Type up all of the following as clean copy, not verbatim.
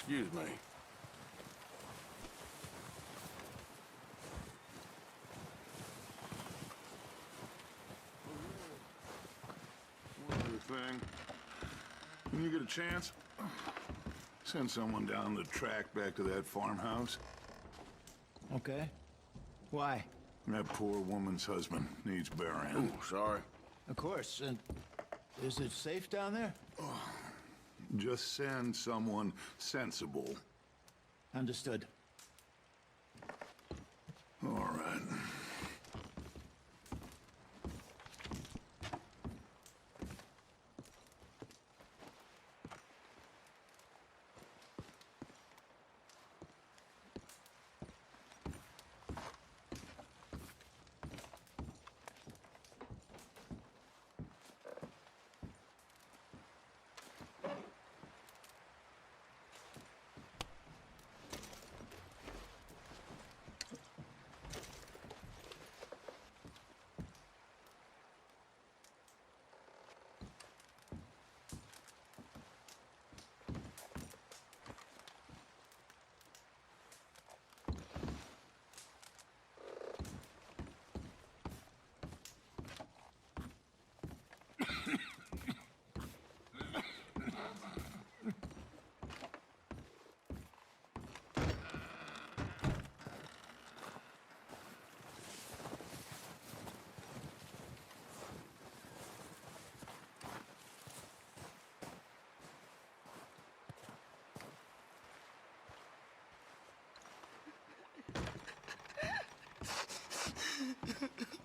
Excuse me. One other thing. When you get a chance, send someone down the track back to that farmhouse. Okay. Why? That poor woman's husband needs burying. Oh, sorry. Of course. And is it safe down there? Just send someone sensible. Understood. All right.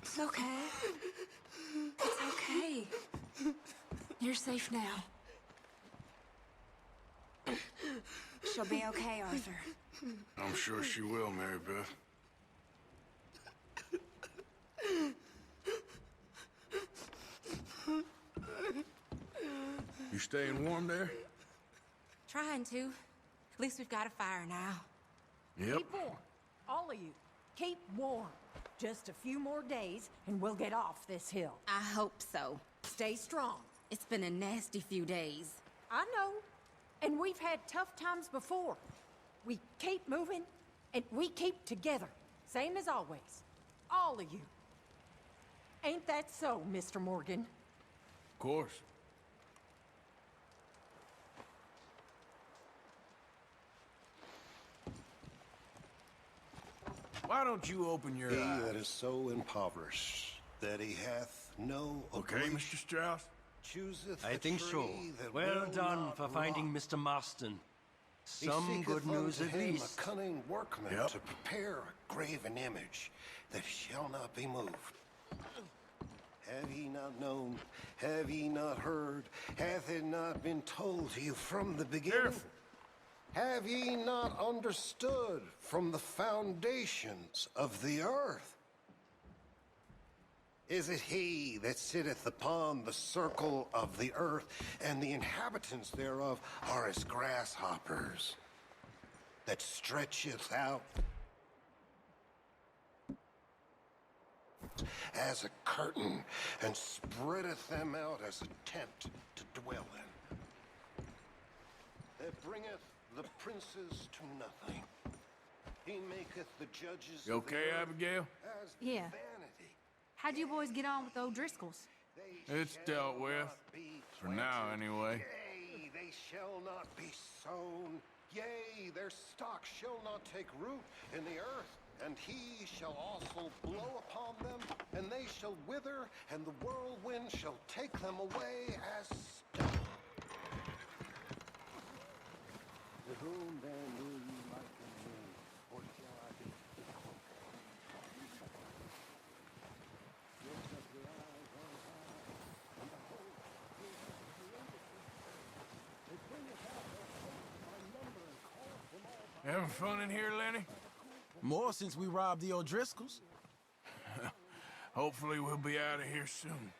It's okay. It's okay. You're safe now. She'll be okay, Arthur. I'm sure she will, Mary Beth. You staying warm there? Trying to. At least we've got a fire now. Yep. Keep warm. All of you. Keep warm. Just a few more days, and we'll get off this hill. I hope so. Stay strong. It's been a nasty few days. I know. And we've had tough times before. We keep moving, and we keep together. Same as always. All of you. Ain't that so, Mr. Morgan? Of course. Why don't you open your He eyes? that is so impoverished that he hath no Okay, ability Mr. Strauss? chooseth I the think so. tree that Well will done not for finding rot. Mr. Marston. He Some seeketh good news unto at him least. a cunning workman Yep. to prepare a graven image that shall not be moved. Have ye not known? Have ye not heard? Hath it not been told to you from the beginning? Careful. Have ye not understood from the foundations of the earth? Is it he that sitteth upon the circle of the earth, and the inhabitants thereof are as grasshoppers, that stretcheth out as a curtain, and spreadeth them out as a tent to dwell in, that bringeth the princes to nothing? He maketh the judges You of the okay, earth Abigail? as Yeah. vanity. How'd you boys get on with the O'Driscolls? They It's shall dealt with. not be For now, planted. anyway. Yea, they shall not be sown. Yea, their stock shall not take root in the earth. And he shall also blow upon them, and they shall wither, and the whirlwind shall take them away as stubble. To whom then will you liken me, or shall I be equal? Lift up your eyes on high, and behold, he hath created them. It bringeth out their hosts by number, and calleth them all by Having fun in here, Lenny? More since we robbed the O'Driscolls. Hopefully we'll be out of here soon.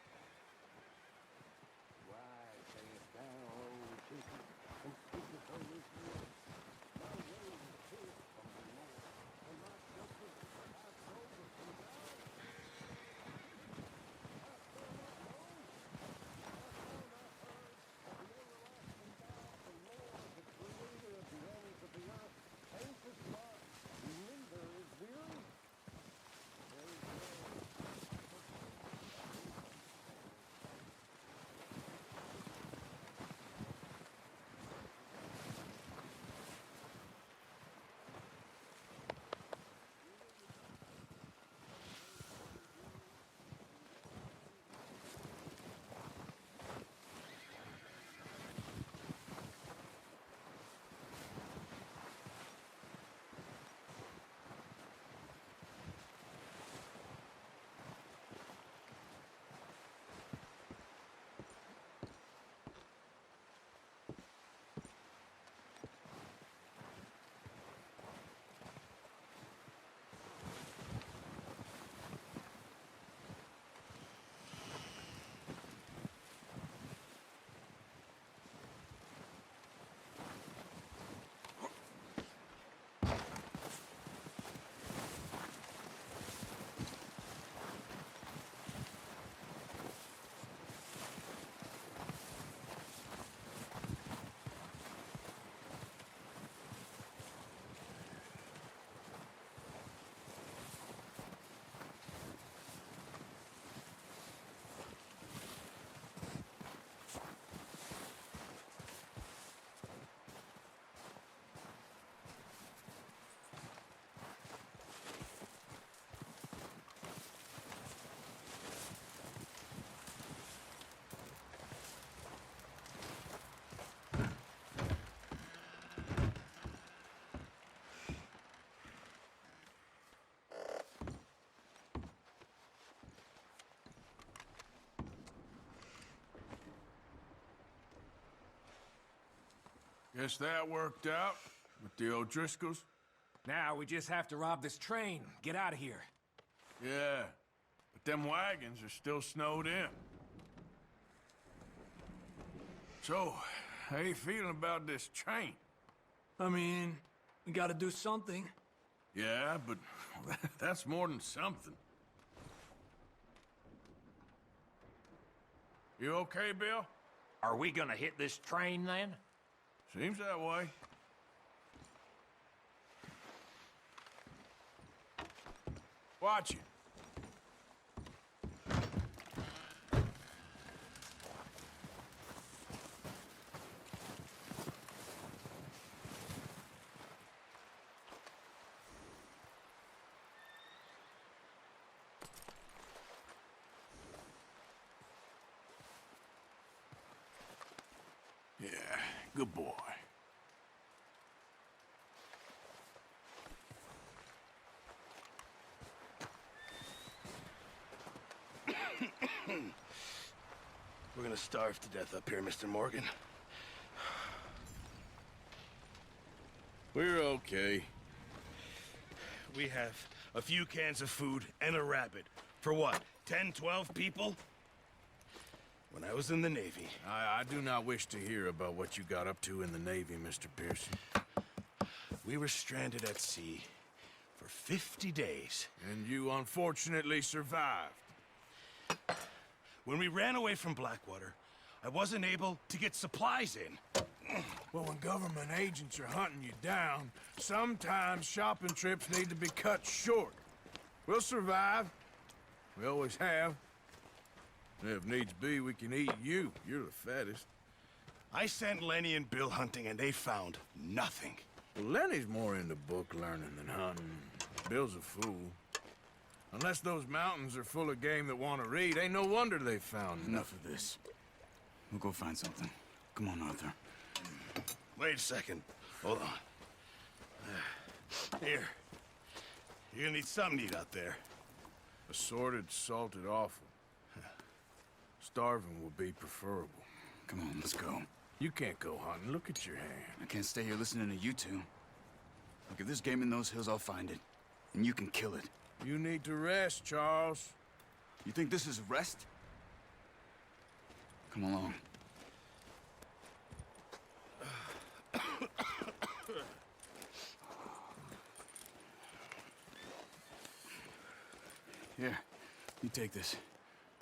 Guess that worked out with the O'Driscolls. Now we just have to rob this train, get out of here. Yeah, but them wagons are still snowed in. So, how you feeling about this train? I mean, we gotta do something. Yeah, but that's more than something. You okay, Bill? Are we gonna hit this train then? Seems that way. Watch it. Yeah, good boy. We're gonna starve to death up here, Mr. Morgan. We're okay. We have a few cans of food and a rabbit. For what, 10, 12 people? When I was in the Navy... I do not wish to hear about what you got up to in the Navy, Mr. Pearson. We were stranded at sea for 50 days. And you unfortunately survived. When we ran away from Blackwater, I wasn't able to get supplies in. Well, when government agents are hunting you down, sometimes shopping trips need to be cut short. We'll survive. We always have. And if needs be, we can eat you. You're the fattest. I sent Lenny and Bill hunting, and they found nothing. Well, Lenny's more into book learning than hunting. Bill's a fool. Unless those mountains are full of game that want to read, ain't no wonder they found Enough of this. We'll go find something. Come on, Arthur. Wait a second. Hold on. Here. You're gonna need something to eat out there. Assorted, salted offal. Starving will be preferable. Come on, let's go. You can't go hunting. Look at your hand. I can't stay here listening to you two. Look, if there's game in those hills, I'll find it. And you can kill it. You need to rest, Charles. You think this is rest? Come along. Here, you take this.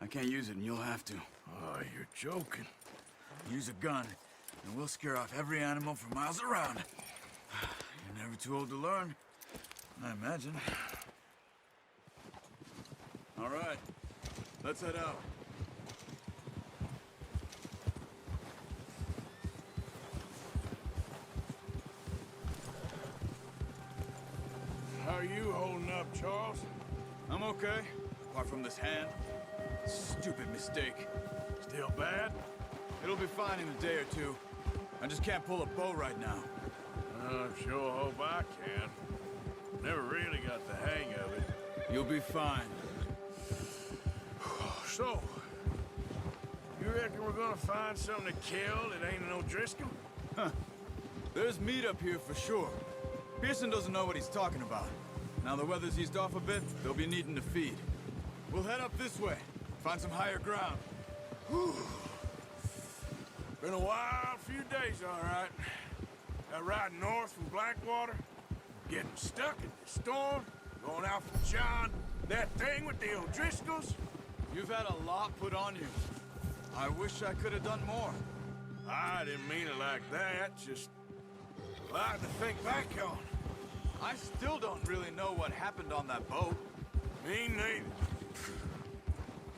I can't use it, and you'll have to. Oh, you're joking. Use a gun, and we'll scare off every animal for miles around. You're never too old to learn, I imagine. All right, let's head out. How are you holding up, Charles? I'm okay, apart from this hand. Stupid mistake. Still bad? It'll be fine in a day or two. I just can't pull a bow right now. I sure hope I can. Never really got the hang of it. You'll be fine. So, you reckon we're gonna find something to kill that ain't an O'Driscoll? Huh. There's meat up here for sure. Pearson doesn't know what he's talking about. Now the weather's eased off a bit, they'll be needing to feed. We'll head up this way, find some higher ground. Whew. Been a wild few days, all right. That ride north from Blackwater, getting stuck in the storm, going out from John, that thing with the O'Driscolls. You've had a lot put on you. I wish I could have done more. I didn't mean it like that, just a lot to think back on. I still don't really know what happened on that boat. Me neither.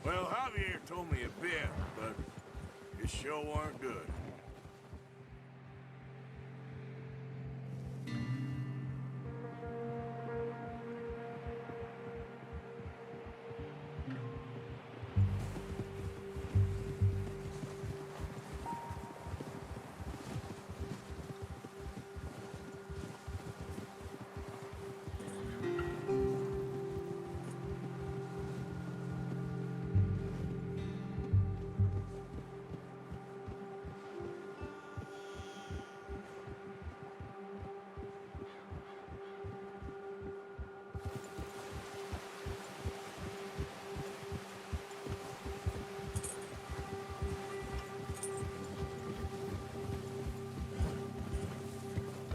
Well, Javier told me a bit, but it sure weren't good.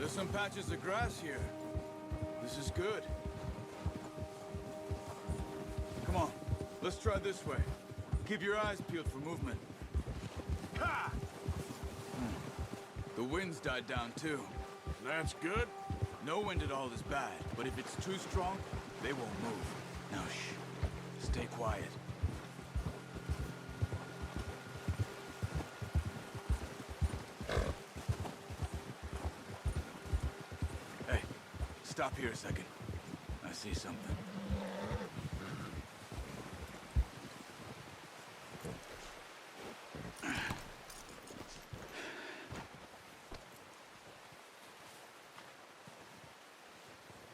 There's some patches of grass here. This is good. Come on, let's try this way. Keep your eyes peeled for movement. Ha! The wind's died down too. That's good. No wind at all is bad, but if it's too strong, they won't move. Now shh, stay quiet. Hey, stop here a second. I see something.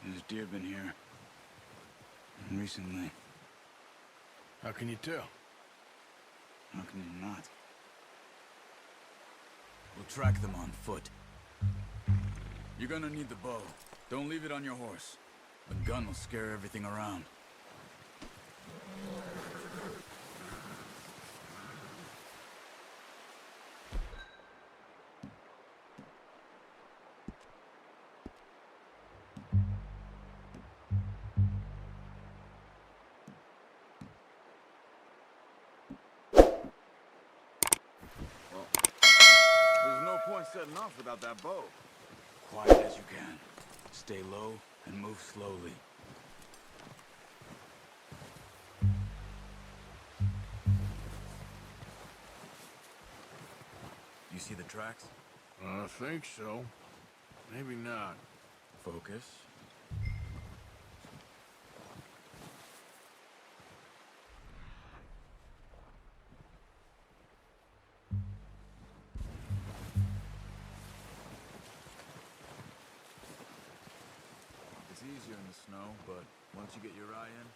There's deer been here. Recently. How can you tell? How can you not? We'll track them on foot. You're gonna need the bow. Don't leave it on your horse. The gun will scare everything around. There's no point setting off without that bow. Quiet as you can. Stay low and move slowly. You see the tracks? I think so. Maybe not. Focus. It's easier in the snow, but once you get your eye in,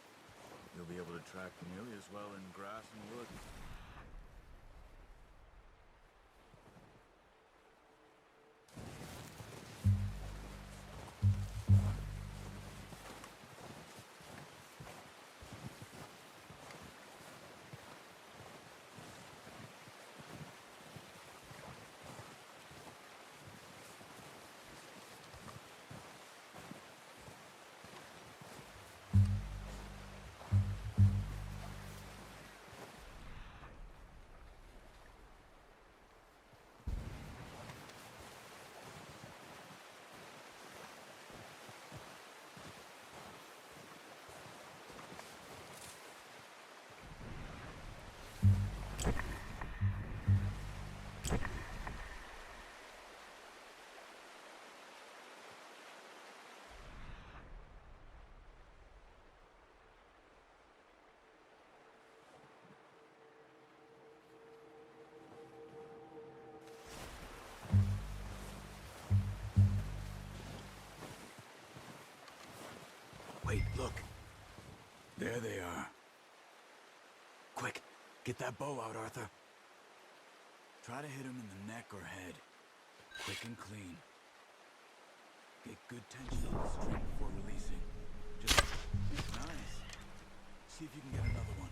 you'll be able to track nearly as well in grass and wood. Wait, look. There they are. Quick, get that bow out, Arthur. Try to hit him in the neck or head. Quick and clean. Get good tension on the string before releasing. Just nice. See if you can get another one.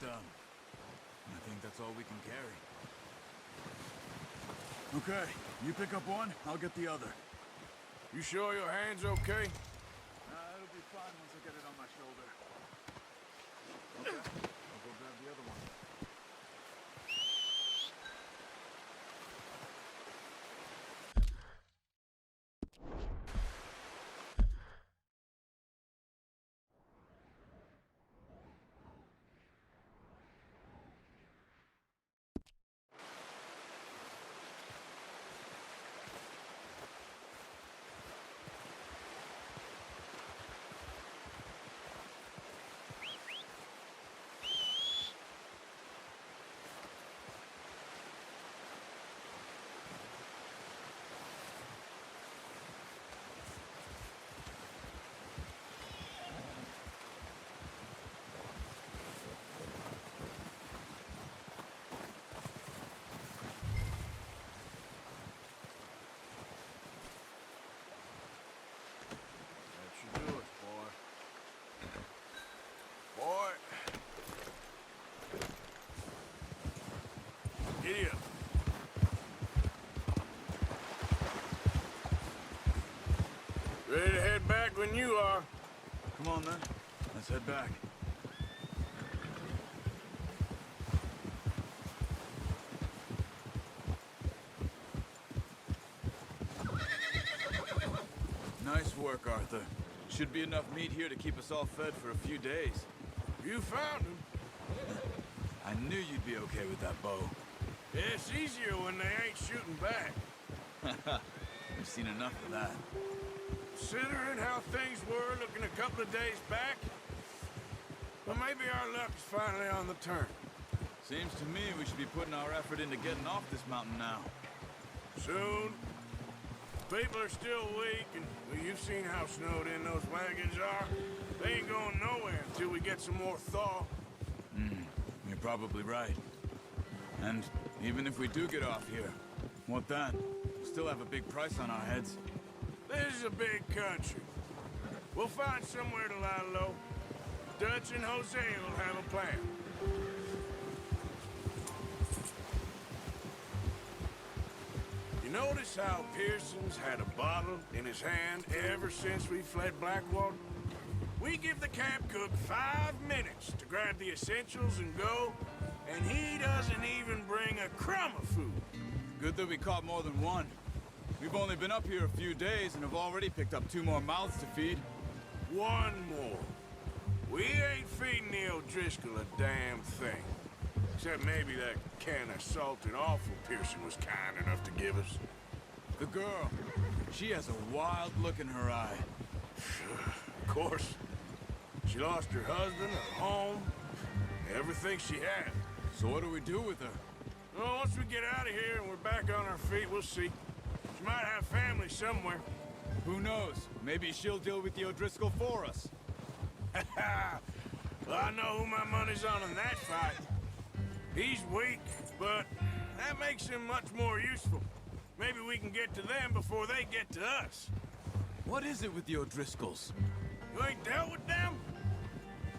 done. I think that's all we can carry. Okay, you pick up one, I'll get the other. You sure your hand's okay? It'll be fine once I get it on my shoulder. Okay, I'll go grab the other one. Giddy up. Ready to head back when you are. Come on then, let's head back. Nice work, Arthur. Should be enough meat here to keep us all fed for a few days. You found him. I knew you'd be okay with that bow. It's easier when they ain't shooting back. We've seen enough of that. Considering how things were looking a couple of days back, well, maybe our luck is finally on the turn. Seems to me we should be putting our effort into getting off this mountain now. Soon. People are still weak, and well, you've seen how snowed in those wagons are. They ain't going nowhere until we get some more thaw. You're probably right. And even if we do get off here, what then? We'll still have a big price on our heads. This is a big country. We'll find somewhere to lie low. Dutch and Jose will have a plan. You notice how Pearson's had a bottle in his hand ever since we fled Blackwater? We give the camp cook 5 minutes to grab the essentials and go, and he doesn't even bring a crumb of food. Good that we caught more than one. We've only been up here a few days and have already picked up 2 more mouths to feed. 1 more. We ain't feeding the O'Driscoll a damn thing. Except maybe that can of salted offal Pearson was kind enough to give us. The girl, she has a wild look in her eye. Of course. She lost her husband, her home, everything she had. So what do we do with her? Well, once we get out of here and we're back on our feet, we'll see. She might have family somewhere. Who knows? Maybe she'll deal with the O'Driscoll for us. Well, I know who my money's on in that fight. He's weak, but that makes him much more useful. Maybe we can get to them before they get to us. What is it with the O'Driscolls? You ain't dealt with them?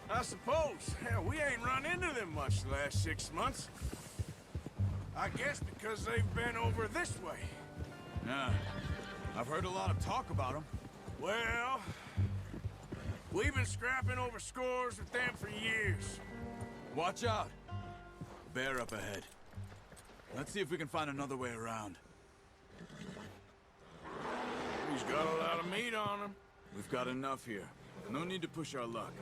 I suppose. Hell, we ain't run into them much the last 6 months. I guess because they've been over this way. Yeah, I've heard a lot of talk about them. Well, we've been scrapping over scores with them for years. Watch out. Bear up ahead. Let's see if we can find another way around. He's got a lot of meat on him. We've got enough here. No need to push our luck.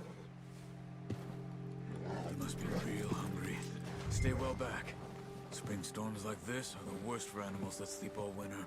They must be real hungry. Stay well back. Spring storms like this are the worst for animals that sleep all winter.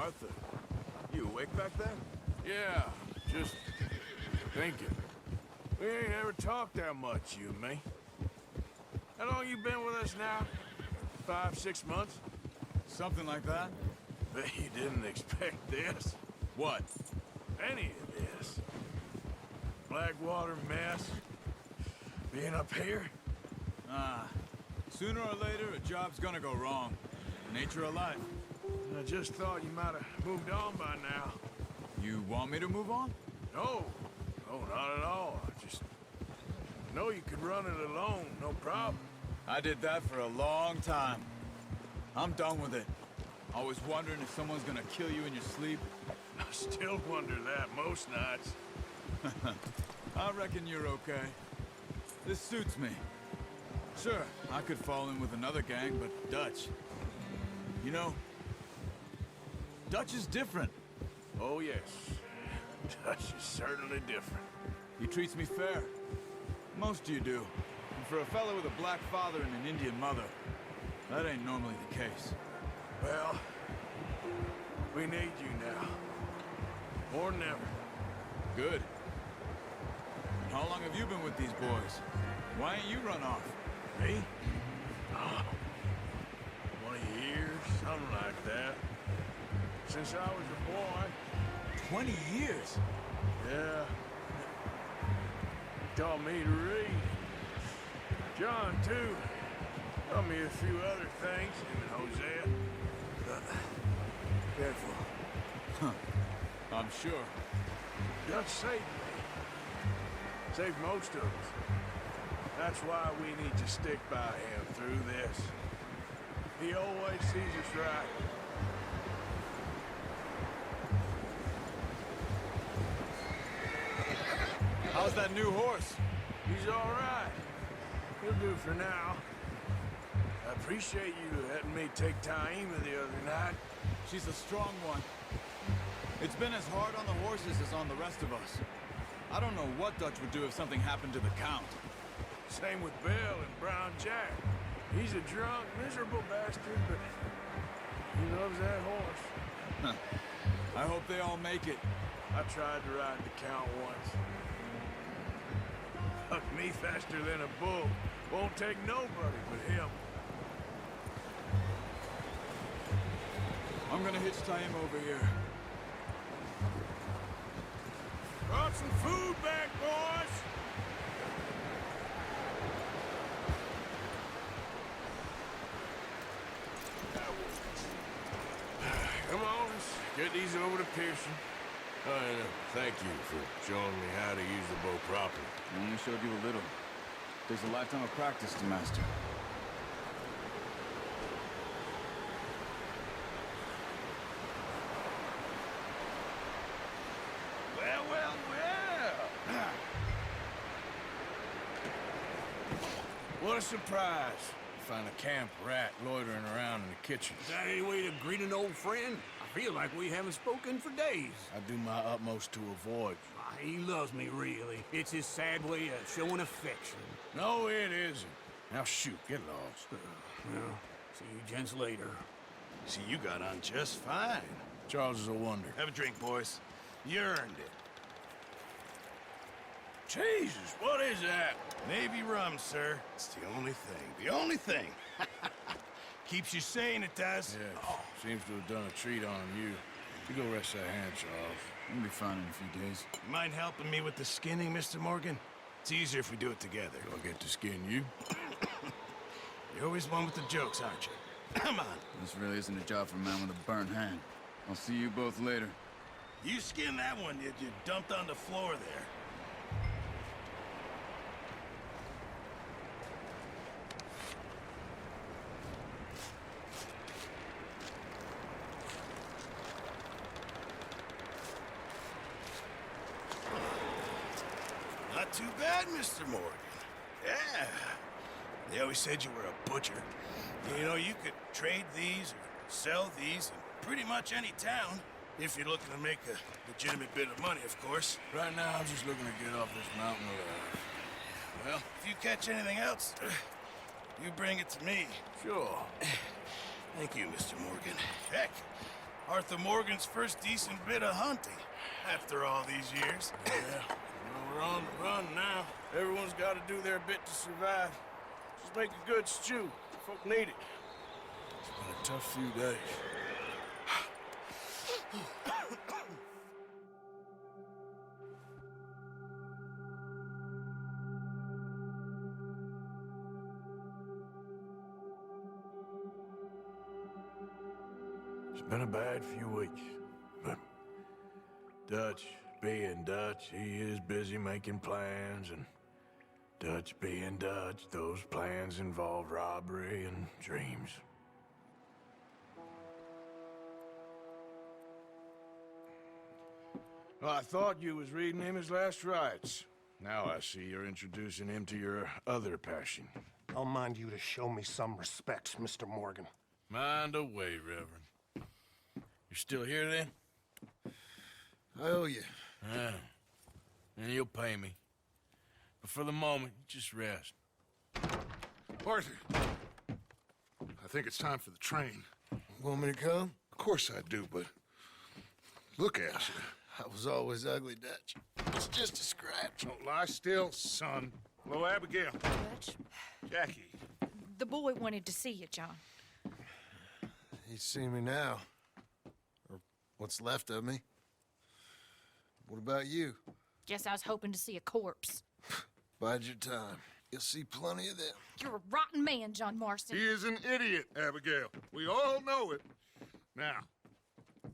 Arthur. You awake back there? Yeah, just thinking. We ain't ever talked that much, you and me. How long you been with us now? 5, 6 months? Something like that? Bet you didn't expect this. What? Any of this. Blackwater mess. Being up here? Sooner or later, a job's gonna go wrong. Nature of life. I just thought you might have moved on by now. You want me to move on? No. No, not at all. I just know you could run it alone, no problem. I did that for a long time. I'm done with it. Always wondering if someone's gonna kill you in your sleep. I still wonder that most nights. I reckon you're okay. This suits me. Sure, I could fall in with another gang, but Dutch... You know, Dutch is different. Oh, yes. Dutch is certainly different. He treats me fair. Most of you do. And for a fellow with a black father and an Indian mother, that ain't normally the case. Well, we need you now. More than ever. Good. And how long have you been with these boys? Why ain't you run off? Me? Oh, 20 years, something like that. Since I was a boy. 20 years? Yeah. Taught me to read. John, too. Taught me a few other things, him and Hosea. Careful. Huh. I'm sure. Dutch saved me. Saved most of us. That's why we need to stick by him through this. He always sees us right. How's that new horse? He's all right. He'll do for now. I appreciate you letting me take Taima the other night. She's a strong one. It's been as hard on the horses as on the rest of us. I don't know what Dutch would do if something happened to the Count. Same with Bill and Brown Jack. He's a drunk, miserable bastard, but he loves that horse. Huh. I hope they all make it. I tried to ride the Count once. Fuck me faster than a bull. Won't take nobody but him. I'm gonna hitch Taima over here. Brought some food back, boys! Come on, let's get these over to Pearson. And thank you for showing me how to use the bow properly. I only showed you a little. There's a lifetime of practice to master. Well, well, well! What a surprise. Find a camp rat loitering around in the kitchen. Is that any way to greet an old friend? I feel like we haven't spoken for days. I do my utmost to avoid you. He loves me, really. It's his sad way of showing affection. No, it isn't. Now shoot, get lost. Well, see you gents later. See, you got on just fine. Charles is a wonder. Have a drink, boys. You earned it. Jesus, what is that? Navy rum, sir. It's the only thing. The only thing. Keeps you sane, it does. Yeah, seems to have done a treat on you. You go rest that hand, Charles. We'll be fine in a few days. You mind helping me with the skinning, Mr. Morgan? It's easier if we do it together. Do I get to skin you? You're always one with the jokes, aren't you? Come on. This really isn't a job for a man with a burnt hand. I'll see you both later. You skinned that one you dumped on the floor there. Not too bad, Mr. Morgan. Yeah. They always said you were a butcher. You know, you could trade these or sell these in pretty much any town. If you're looking to make a legitimate bit of money, of course. Right now, I'm just looking to get off this mountain alive. Well, if you catch anything else, you bring it to me. Sure. Thank you, Mr. Morgan. Heck, Arthur Morgan's first decent bit of hunting after all these years. Yeah, well, we're on the run now. Everyone's got to do their bit to survive. Just make a good stew. Folk need it. It's been a tough few days. It's been a bad few weeks, but Dutch being Dutch, he is busy making plans, and Dutch being Dutch, those plans involve robbery and dreams. Well, I thought you was reading him his last rites. Now I see you're introducing him to your other passion. I'll mind you to show me some respect, Mr. Morgan. Mind away, Reverend. You're still here, then? I owe you. Ah, and you'll pay me. But for the moment, just rest. Arthur, I think it's time for the train. Want me to come? Of course I do, but look at you. I was always ugly, Dutch. It's just a scratch. Don't lie still, son. Hello, Abigail. Dutch, Jackie. the boy wanted to see you, John. He's seen me now. Or what's left of me. What about you? Guess I was hoping to see a corpse. Bide your time. You'll see plenty of them. You're a rotten man, John Marston. He is an idiot, Abigail. We all know it. Now,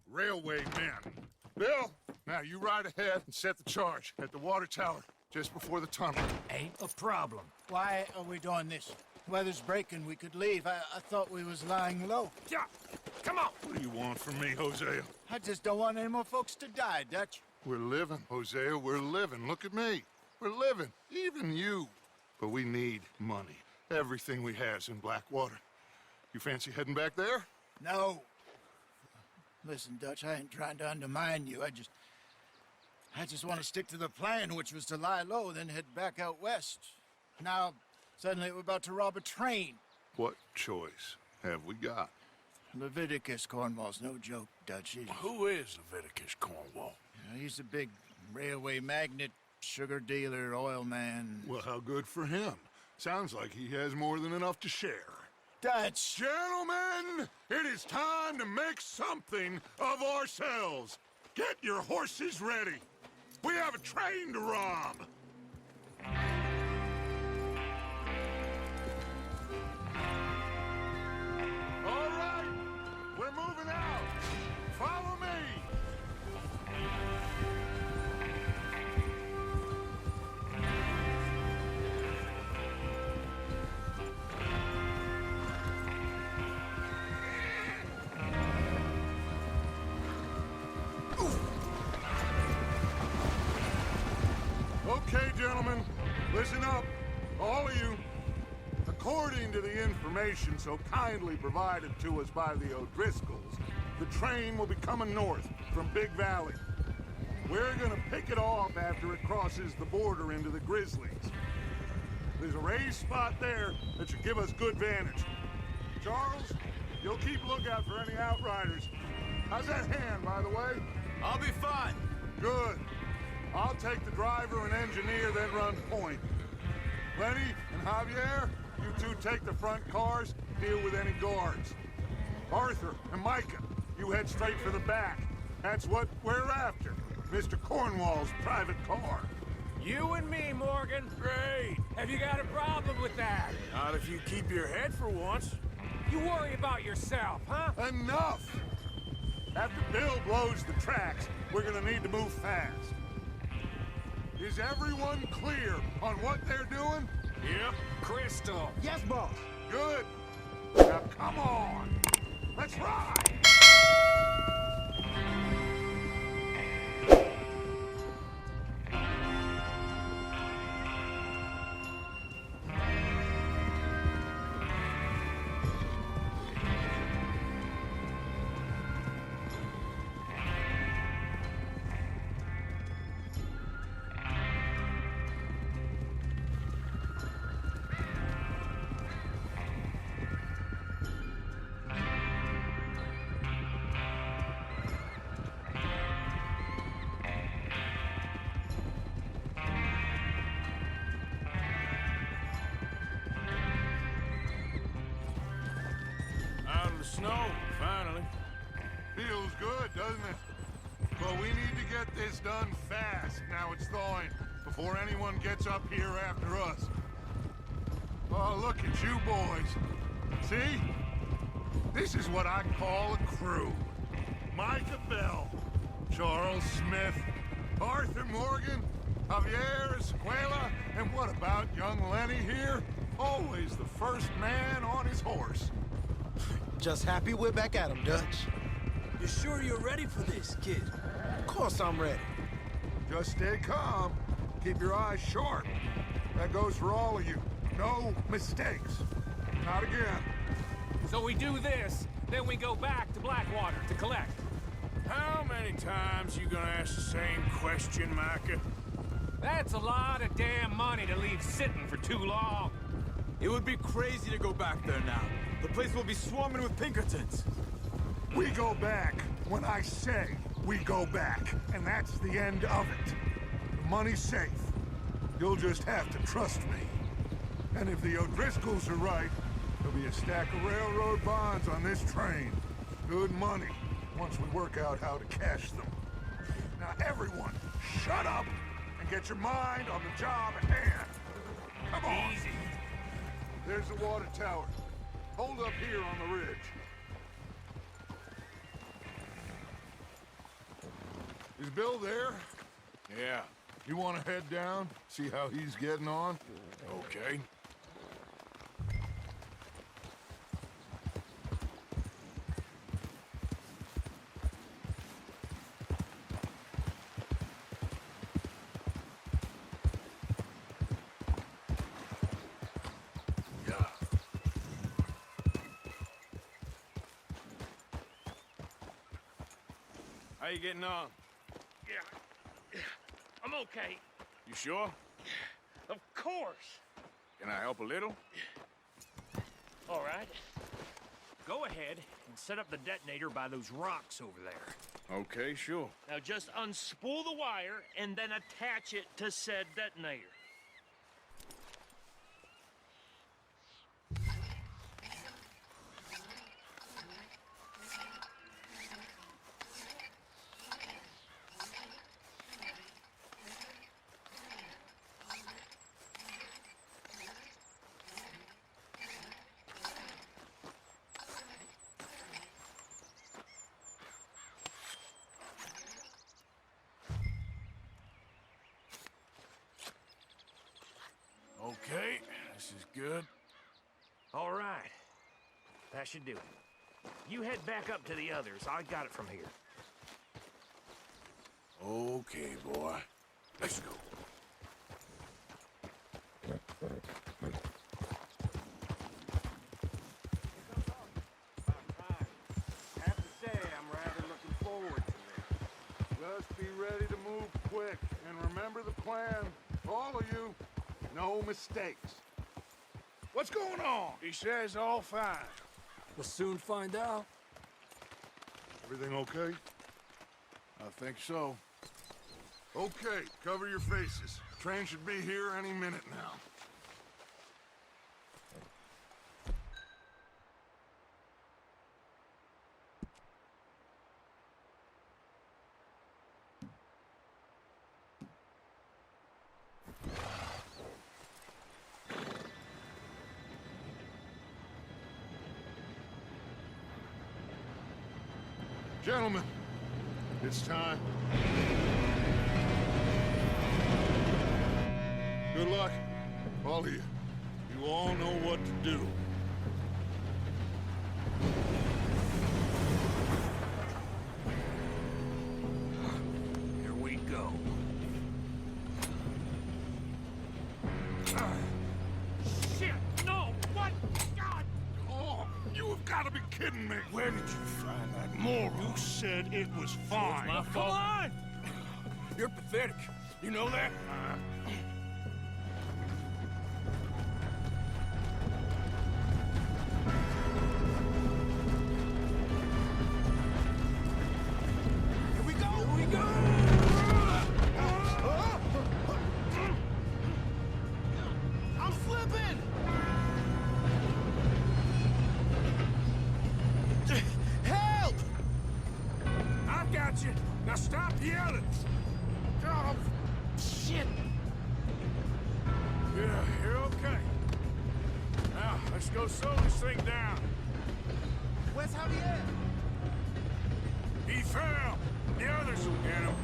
railway men. Bill, now you ride ahead and set the charge at the water tower just before the tunnel. Ain't a problem. Why are we doing this? Weather's breaking. We could leave. I thought we was lying low. Yeah, come on. What do you want from me, Hosea? I just don't want any more folks to die, Dutch. We're living, Hosea. We're living. Look at me. We're living. Even you. But we need money. Everything we have's in Blackwater. You fancy heading back there? No. Listen, Dutch, I ain't trying to undermine you. I just want to stick to the plan, which was to lie low, then head back out west. Now, suddenly we're about to rob a train. What choice have we got? Leviticus Cornwall's no joke, Dutch. Who is Leviticus Cornwall? He's a big railway magnate, sugar dealer, oil man. Well, how good for him. Sounds like he has more than enough to share. Dutch! Gentlemen, it is time to make something of ourselves. Get your horses ready. We have a train to rob. All right, we're moving out. Follow me. Okay, gentlemen, listen up, all of you. According to the information so kindly provided to us by the O'Driscolls, the train will be coming north from Big Valley. We're gonna pick it off after it crosses the border into the Grizzlies. There's a raised spot there that should give us good vantage. Charles, you'll keep lookout for any outriders. How's that hand, by the way? I'll be fine. Good. I'll take the driver and engineer, then run point. Lenny and Javier, you two take the front cars, deal with any guards. Arthur and Micah, you head straight for the back. That's what we're after. Mr. Cornwall's private car. You and me, Morgan. Great. Have you got a problem with that? Not if you keep your head for once. You worry about yourself, huh? Enough! After Bill blows the tracks, we're gonna need to move fast. Is everyone clear on what they're doing? Yep. Crystal. Yes, boss. Good. Now come on. Let's ride. snow, finally. Feels good, doesn't it? But we need to get this done fast, now it's thawing, before anyone gets up here after us. Oh, look at you boys. See? This is what I call a crew. Micah Bell, Charles Smith, Arthur Morgan, Javier Escuela, and what about young Lenny here? Always the first man on his horse. Just happy we're back at him, Dutch. You sure you're ready for this, kid? Of course I'm ready. Just stay calm. Keep your eyes sharp. That goes for all of you. No mistakes. Not again. So we do this, then we go back to Blackwater to collect. How many times you gonna ask the same question, Micah? That's a lot of damn money to leave sitting for too long. It would be crazy to go back there now. The place will be swarming with Pinkertons. We go back when I say we go back, and that's the end of it. The money's safe. You'll just have to trust me. And if the O'Driscolls are right, there'll be a stack of railroad bonds on this train. Good money, once we work out how to cash them. Now everyone, shut up and get your mind on the job at hand. Come on. Easy. There's the water tower. Hold up here on the ridge. Is Bill there? Yeah. You want to head down, see how he's getting on? Okay. How you getting on? Yeah, I'm okay. You sure? Of course. Can I help a little? All right. Go ahead and set up the detonator by those rocks over there. Okay, sure. Now just unspool the wire and then attach it to said detonator. Okay, this is good. All right. That should do it. You head back up to the others. I got it from here. Okay, boy. Let's go. Have to say, I'm rather looking forward to this. Just be ready to move quick, and remember the plan. All of you, no mistakes. What's going on? He says all fine. We'll soon find out. Everything okay? I think so. Okay, cover your faces. Train should be here any minute now. Gentlemen, it's time. Good luck, all of you. You all know what to do. Here we go. Shit! No! What? God! Oh, you have got to be kidding me. Where did you find that moron? You said it was fine. My fault. Come on! You're pathetic. You know that? Here we go! Here we go! I'm slipping! Now stop yelling! Oh, shit! Yeah, you're okay. Now, let's go slow this thing down. Where's Javier? He fell. The others will get him.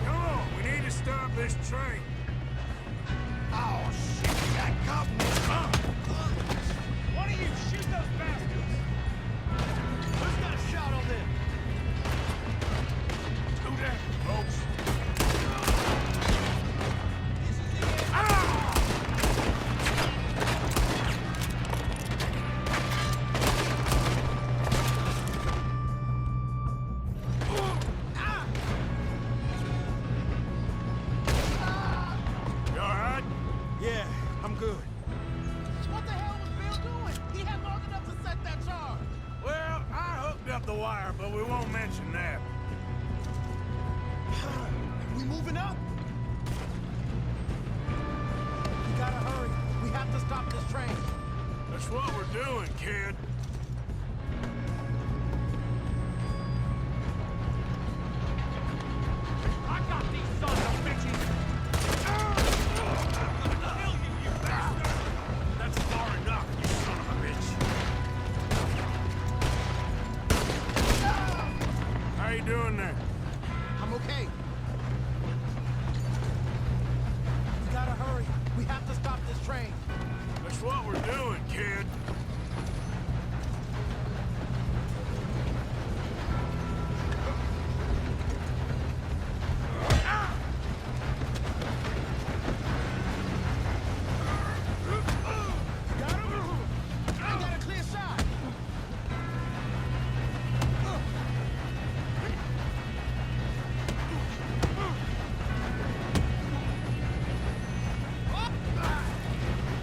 Come on, we need to stop this train. Oh, shit, we got company. One of you shoot those bastards! Who's got a shot on them? Do that, folks. You all right? Yeah, I'm good. What the hell was Bill doing? He had long enough to set that charge. Well, I hooked up the wire, but we won't mention that. We moving up? We gotta hurry. We have to stop this train. That's what we're doing, kid. I got these sons of bitches! Kill you, you bastard! That's far enough, you son of a bitch. How you doing there? I'm okay. We gotta hurry. We have to stop this train. That's what we're doing, kid. Got him? I got a clear shot.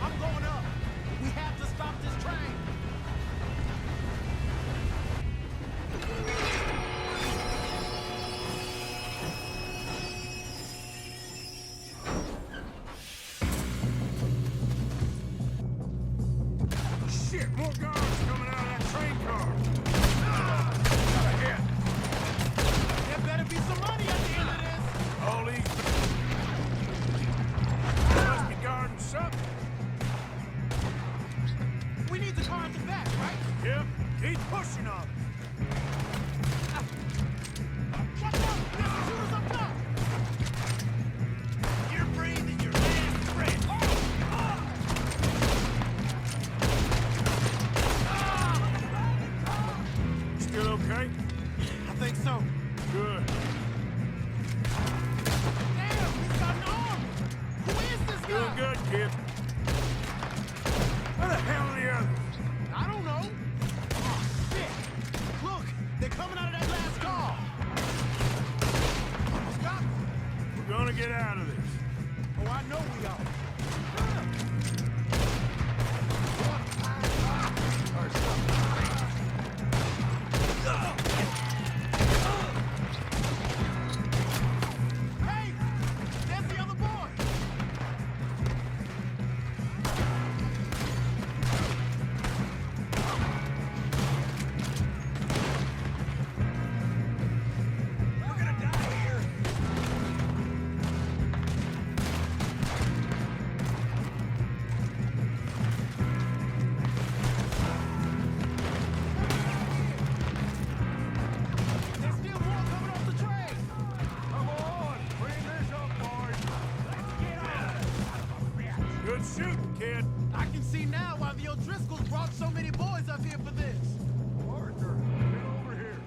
I'm going up. We have to stop this train. Shit, more guards coming out of that train car. Got a hit. There better be some money at the end of this. All these... Must be guarding something. We need the car at the back, right? Yep, keep pushing on it. Watch out! There's shooters up top! You're breathing your last breath! Still okay? I think so. Good. Damn, he's got an arm! Who is this guy? Doing good, kid. Where the hell are the others? I don't know. Oh, shit! Look, they're coming out of that last car. Stop! We're gonna get out of this. Oh, I know we are. Hey! There's the other boy! We're gonna die here! There's still more coming off the train! Come on, bring this up, boys. Let's get on! Good shooting, kid. I can see now why the O'Driscolls brought so many boys up here for this. Arthur, get over here.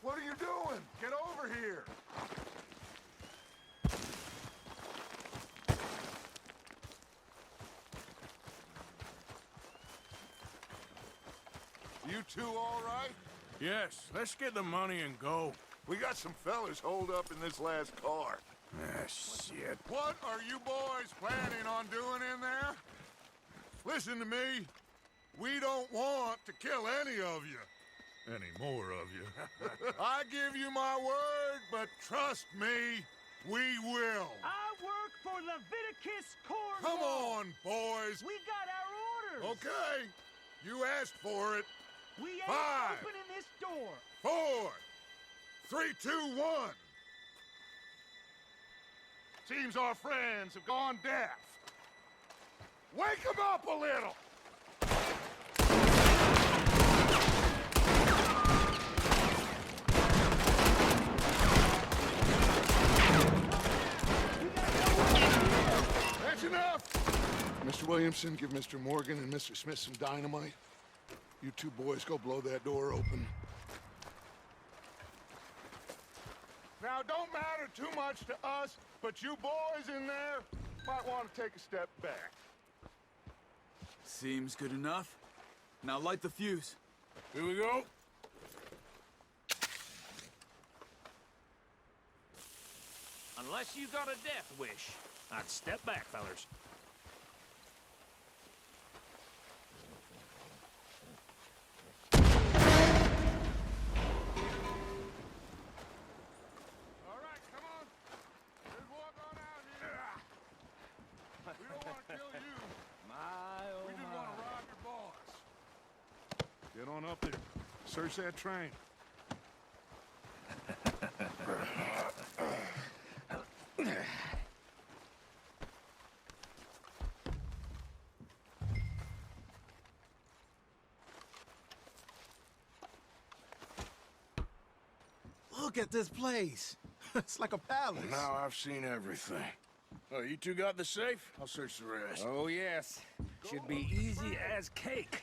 What are you doing? Get over here! You two all right? Yes, let's get the money and go. We got some fellas holed up in this last car. Ah, shit. What are you boys planning on doing in there? listen to me. We don't want to kill any of you. Any more of you. I give you my word, but trust me, we will. I work for Leviticus Corps. Come on, boys. We got our orders. Okay. You asked for it. We ain't 5, opening this door. 4, 3, 2, 1. Seems our friends have gone deaf. Wake them up a little. That's enough. Mr. Williamson, give Mr. Morgan and Mr. Smith some dynamite. You two boys go blow that door open. Now, don't matter too much to us, but you boys in there might want to take a step back. Seems good enough. Now light the fuse. Here we go. Unless you got a death wish, I'd step back, fellers. All right, come on. Let's walk on out here. We don't want to kill you. We just want to rob your boss. Get on up there. Search that train. Look at this place. It's like a palace. Now I've seen everything. Oh, you two got the safe? I'll search the rest. Oh, yes. Should be easy as cake.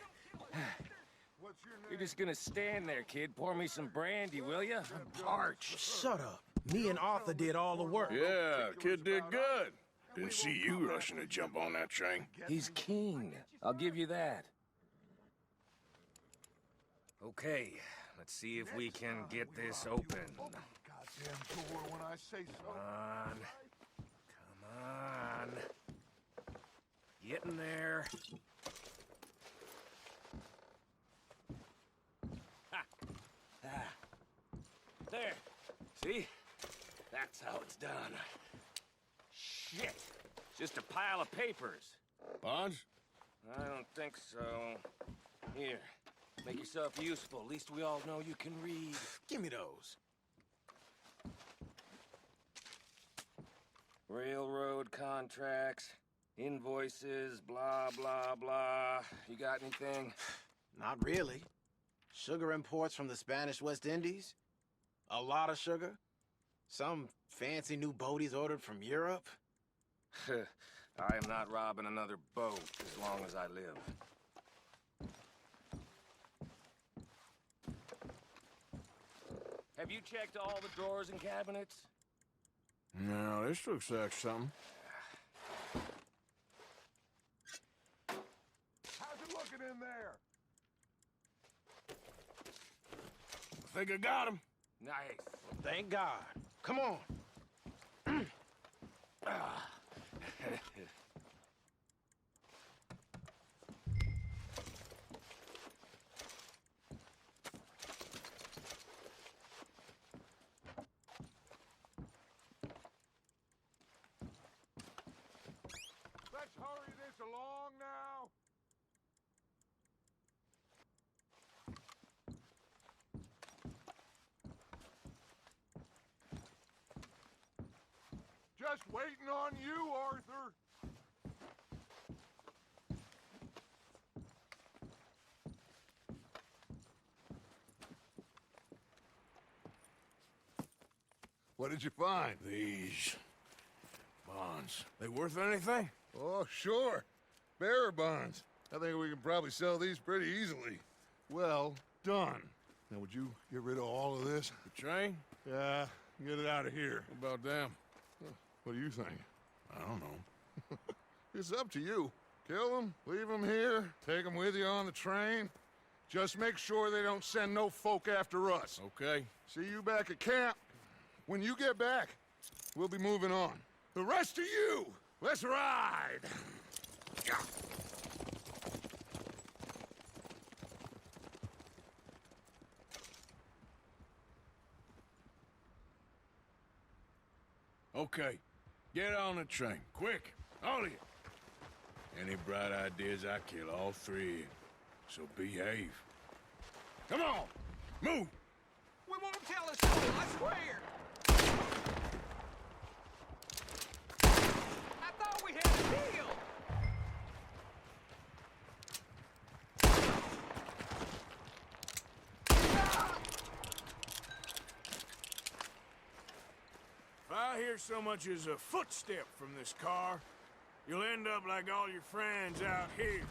You're just gonna stand there, kid. Pour me some brandy, will ya? I'm parched. Shut up. Me and Arthur did all the work. Yeah, kid did good. Didn't see you rushing to jump on that train. He's keen. I'll give you that. Okay, let's see if we can get this open. Goddamn door when I say so. Come on. Come on. Get in there. Ha. Ah. There. See? That's how it's done. Shit. Just a pile of papers. Bonds? I don't think so. Here. Make yourself useful. At least we all know you can read. Give me those. Railroad contracts, invoices, blah, blah, blah. You got anything? Not really. Sugar imports from the Spanish West Indies. A lot of sugar. Some fancy new boat he's ordered from Europe. I am not robbing another boat as long as I live. Have you checked all the drawers and cabinets? No, this looks like something. How's it looking in there? I think I got him. Nice. Thank God. Come on. Let's hurry this along now. Just waiting on you, Arthur. What did you find? These bonds. They worth anything? Oh, sure. Bearer bonds. I think we can probably sell these pretty easily. Well done. Now, would you get rid of all of this? The train? Yeah, get it out of here. What about them? What do you think? I don't know. It's up to you. Kill them, leave them here, take them with you on the train. Just make sure they don't send no folk after us. Okay. See you back at camp. When you get back, we'll be moving on. The rest of you, let's ride! Okay, get on the train, quick, all of you. Any bright ideas, I kill all three of you. So behave. Come on, move! We won't tell a soul, I swear! I thought we had a deal! If I hear so much as a footstep from this car, you'll end up like all your friends out here.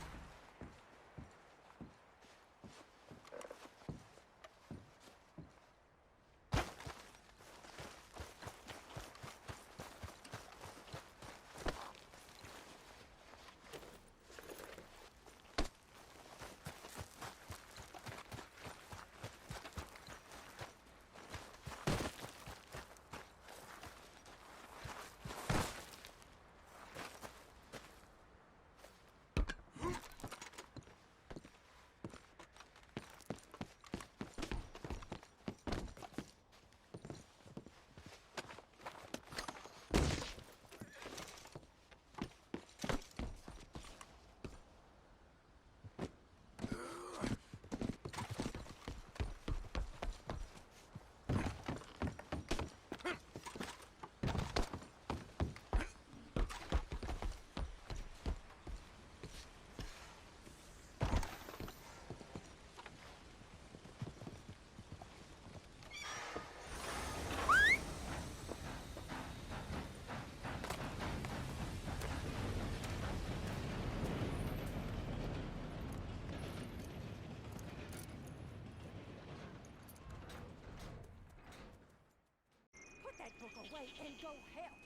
Put that book away and go help.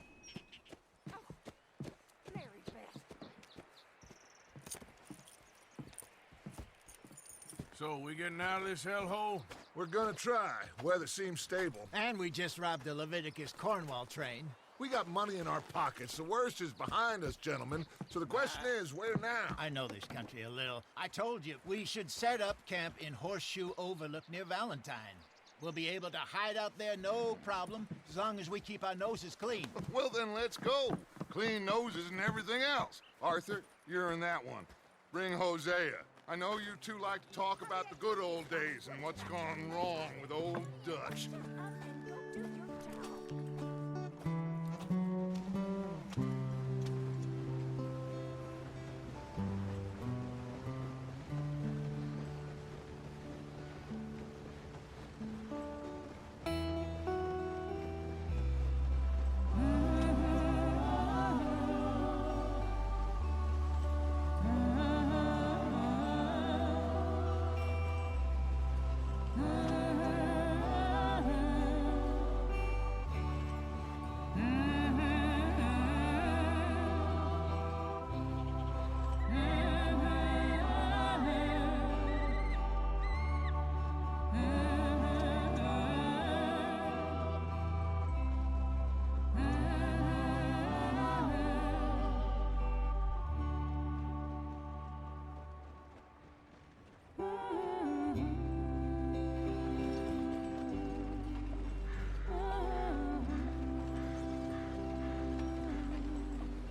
Oh, Mary Beth. So, we getting out of this hellhole? We're gonna try. Weather seems stable. And we just robbed the Leviticus Cornwall train. We got money in our pockets. The worst is behind us, gentlemen. So the question is, where now? I know this country a little. I told you, we should set up camp in Horseshoe Overlook near Valentine. We'll be able to hide out there, no problem, as long as we keep our noses clean. Well, then let's go. Clean noses and everything else. Arthur, you're in that one. Bring Hosea. I know you two like to talk about the good old days and what's gone wrong with old Dutch.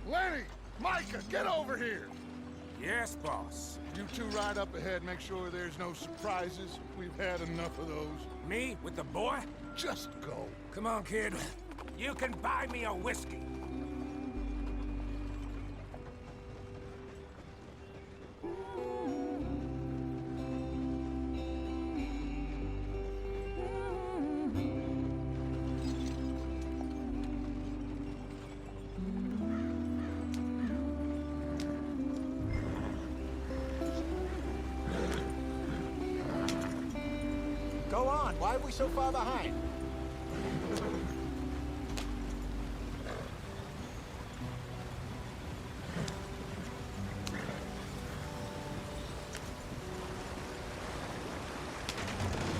Lenny! Micah, get over here! Yes, boss. You two ride up ahead, make sure there's no surprises. We've had enough of those. Me? With the boy? Just go. Come on, kid. You can buy me a whiskey. Go on, why are we so far behind?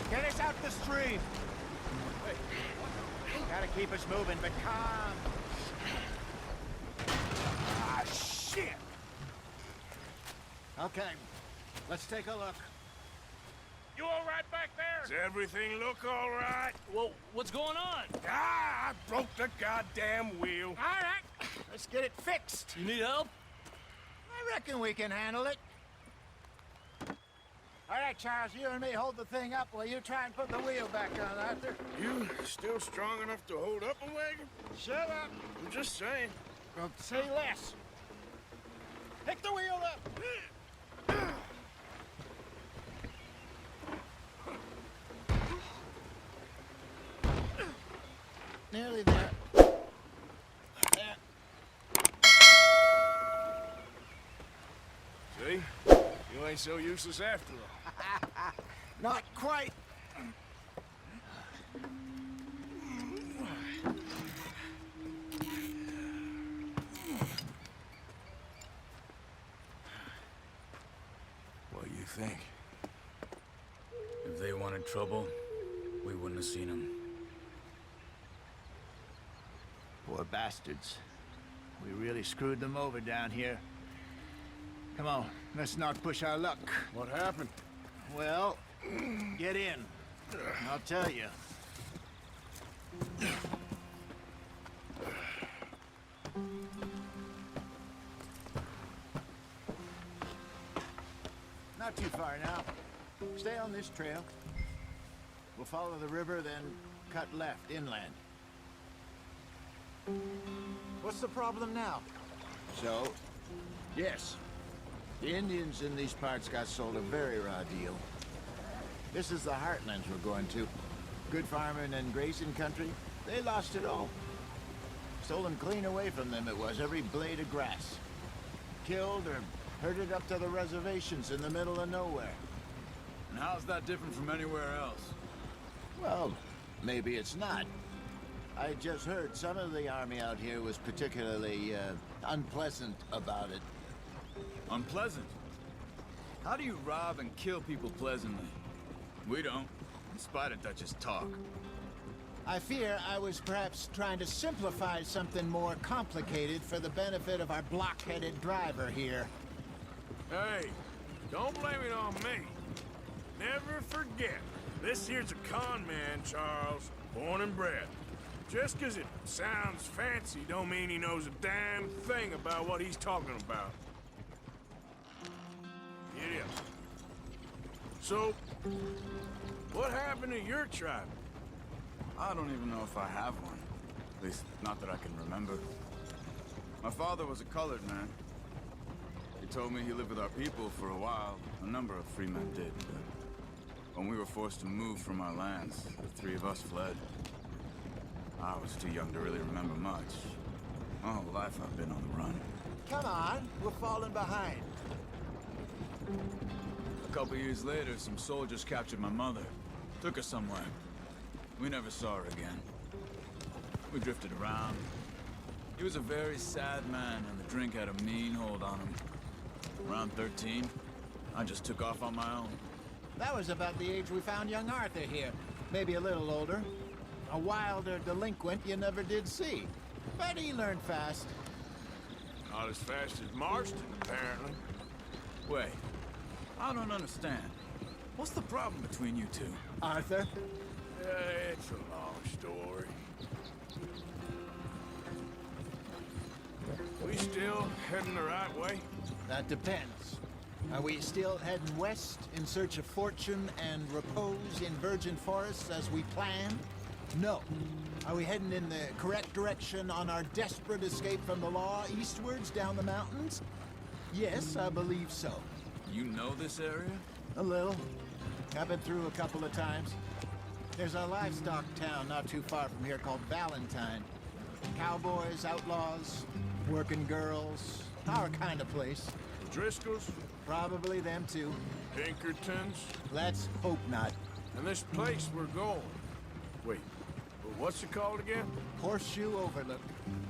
Get us out the stream! Gotta keep us moving, but calm. Ah, shit! Okay, let's take a look. You all right back there? Does everything look all right? Well, what's going on? Ah, I broke the goddamn wheel. All right, let's get it fixed. You need help? I reckon we can handle it. All right, Charles, you and me hold the thing up while you try and put the wheel back on, Arthur. You still strong enough to hold up a wagon? Shut up. I'm just saying. Well, say less. Pick the wheel up. Nearly there. There. See? You ain't so useless after all. Not quite. What do you think? If they wanted trouble, we wouldn't have seen them. Poor bastards. We really screwed them over down here. Come on, let's not push our luck. What happened? Well, get in. I'll tell you. Not too far now. Stay on this trail. We'll follow the river, then cut left, inland. What's the problem now? So, yes, the Indians in these parts got sold a very raw deal. This is the heartlands we're going to. Good farming and grazing country, they lost it all. Stolen clean away from them it was, every blade of grass. Killed or herded up to the reservations in the middle of nowhere. And how's that different from anywhere else? Well, maybe it's not. I just heard some of the army out here was particularly unpleasant about it. Unpleasant? How do you rob and kill people pleasantly? We don't, in spite of Dutch's talk. I fear I was perhaps trying to simplify something more complicated for the benefit of our block-headed driver here. Hey, don't blame it on me. Never forget, this here's a con man, Charles, born and bred. Just 'cause it sounds fancy don't mean he knows a damn thing about what he's talking about. Get up. So, what happened to your tribe? I don't even know if I have one. At least, not that I can remember. My father was a colored man. He told me he lived with our people for a while. A number of free men did, but when we were forced to move from our lands, the three of us fled. I was too young to really remember much. My whole life I've been on the run. Come on, we're falling behind. A couple years later, some soldiers captured my mother. Took her somewhere. We never saw her again. We drifted around. He was a very sad man, and the drink had a mean hold on him. Around 13, I just took off on my own. That was about the age we found young Arthur here. Maybe a little older. A wilder delinquent you never did see. But he learned fast. Not as fast as Marston, apparently. Wait, I don't understand. What's the problem between you two? Arthur? It's a long story. We still heading the right way? That depends. Are we still heading west in search of fortune and repose in virgin forests as we planned? No. Are we heading in the correct direction on our desperate escape from the law eastwards down the mountains? Yes, I believe so. You know this area? A little. I've been through a couple of times. There's a livestock town not too far from here called Valentine. Cowboys, outlaws, working girls, our kind of place. Driscolls? Probably them too. Pinkertons? Let's hope not. And this place we're going. Wait, what's it called again? Horseshoe Overlook.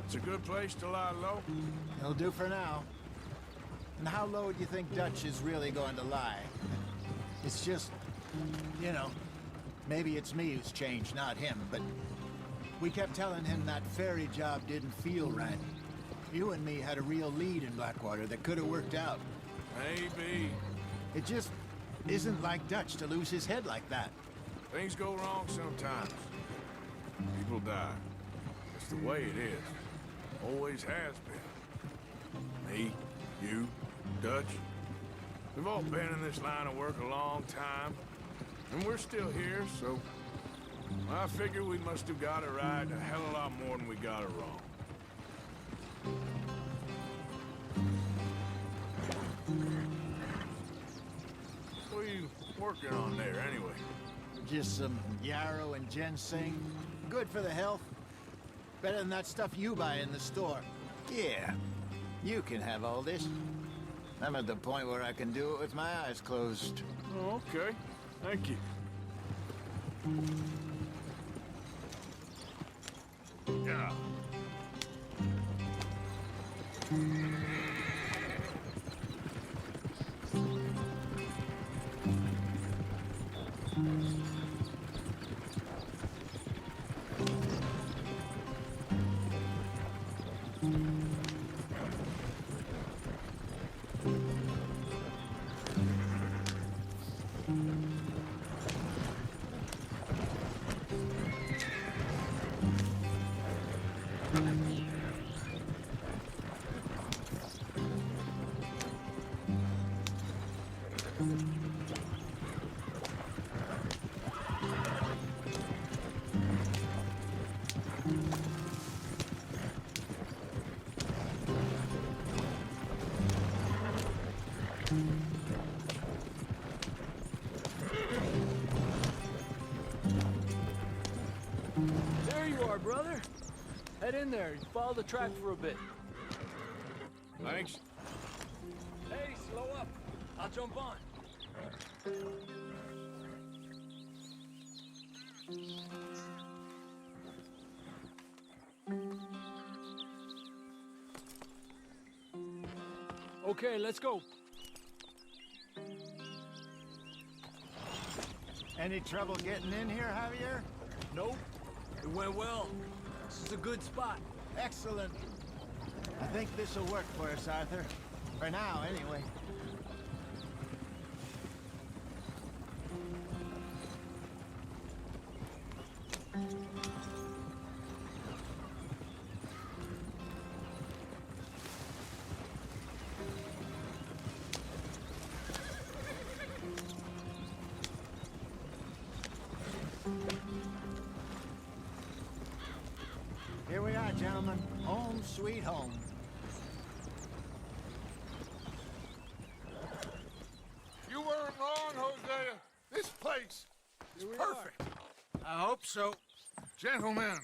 It's a good place to lie low? It'll do for now. And how low do you think Dutch is really going to lie? It's just, you know, maybe it's me who's changed, not him, but we kept telling him that ferry job didn't feel right. You and me had a real lead in Blackwater that could have worked out. Maybe. It just isn't like Dutch to lose his head like that. Things go wrong sometimes. People die. It's the way it is. Always has been. Me, you, Dutch. We've all been in this line of work a long time. And we're still here, so... I figure we must have got it right a hell of a lot more than we got it wrong. What are you working on there, anyway? Just some yarrow and ginseng. Good for the health. Better than that stuff you buy in the store. Yeah, you can have all this. I'm at the point where I can do it with my eyes closed. Oh, okay. Thank you. Yeah. There you are, brother. Head in there and follow the track for a bit. Thanks. Hey, slow up. I'll jump on. Okay, let's go. Any trouble getting in here, Javier? Nope. It went well. This is a good spot. Excellent. I think this'll work for us, Arthur. For now, anyway. Here we are, gentlemen. Home sweet home. You weren't wrong, Hosea. This place is perfect. I hope so. Gentlemen,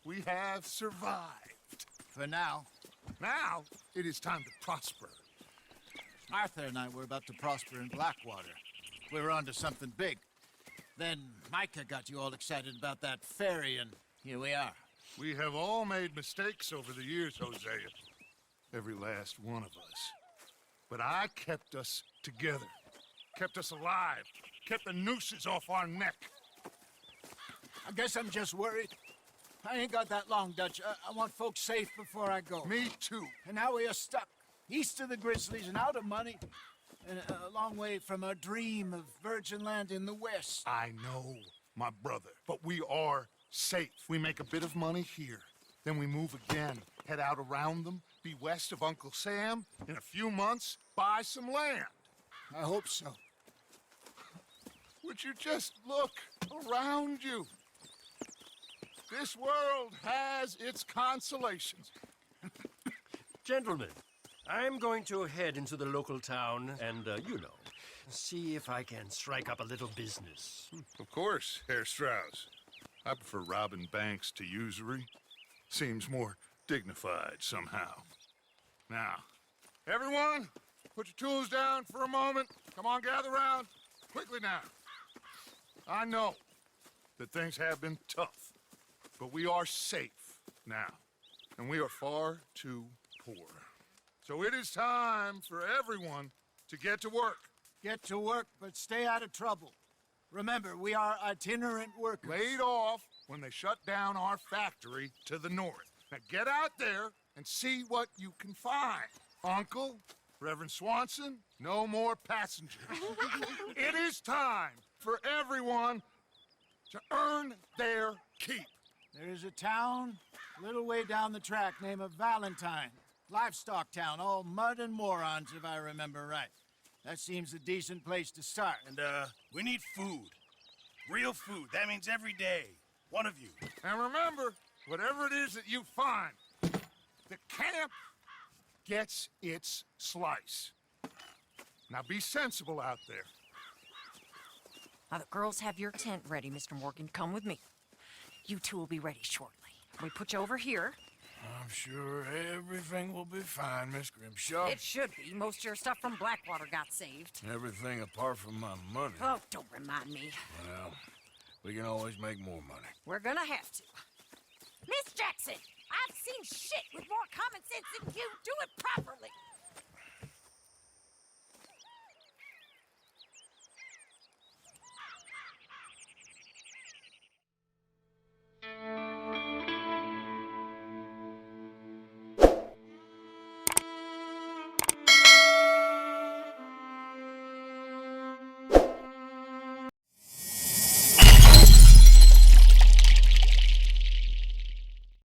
we have survived. For now. Now, it is time to prosper. Arthur and I were about to prosper in Blackwater. We were onto something big. Then Micah got you all excited about that ferry, and here we are. We have all made mistakes over the years, Hosea. Every last one of us. But I kept us together. Kept us alive. Kept the nooses off our neck. I guess I'm just worried. I ain't got that long, Dutch. I want folks safe before I go. Me too. And now we are stuck. East of the Grizzlies and out of money. And a long way from our dream of virgin land in the west. I know, my brother. But we are safe. We make a bit of money here. Then we move again. Head out around them. Be west of Uncle Sam. In a few months, buy some land. I hope so. Would you just look around you? This world has its consolations. Gentlemen, I'm going to head into the local town and, see if I can strike up a little business. Of course, Herr Strauss. I prefer robbing banks to usury. Seems more dignified somehow. Now, everyone, put your tools down for a moment. Come on, gather round. Quickly now. I know that things have been tough, but we are safe now, and we are far too poor. So it is time for everyone to get to work. Get to work, but stay out of trouble. Remember, we are itinerant workers. Laid off when they shut down our factory to the north. Now get out there and see what you can find. Uncle, Reverend Swanson, no more passengers. It is time for everyone to earn their keep. There's a town a little way down the track named Valentine. Livestock town, all mud and morons, if I remember right. That seems a decent place to start. And, we need food. Real food. That means every day. One of you. And remember, whatever it is that you find, the camp gets its slice. Now be sensible out there. Now the girls have your tent ready, Mr. Morgan. Come with me. You two will be ready shortly. We put you over here. I'm sure everything will be fine, Miss Grimshaw. It should be. Most of your stuff from Blackwater got saved. Everything apart from my money. Oh, don't remind me. Well, we can always make more money. We're gonna have to. Miss Jackson, I've seen shit with more common sense than you. Do it properly.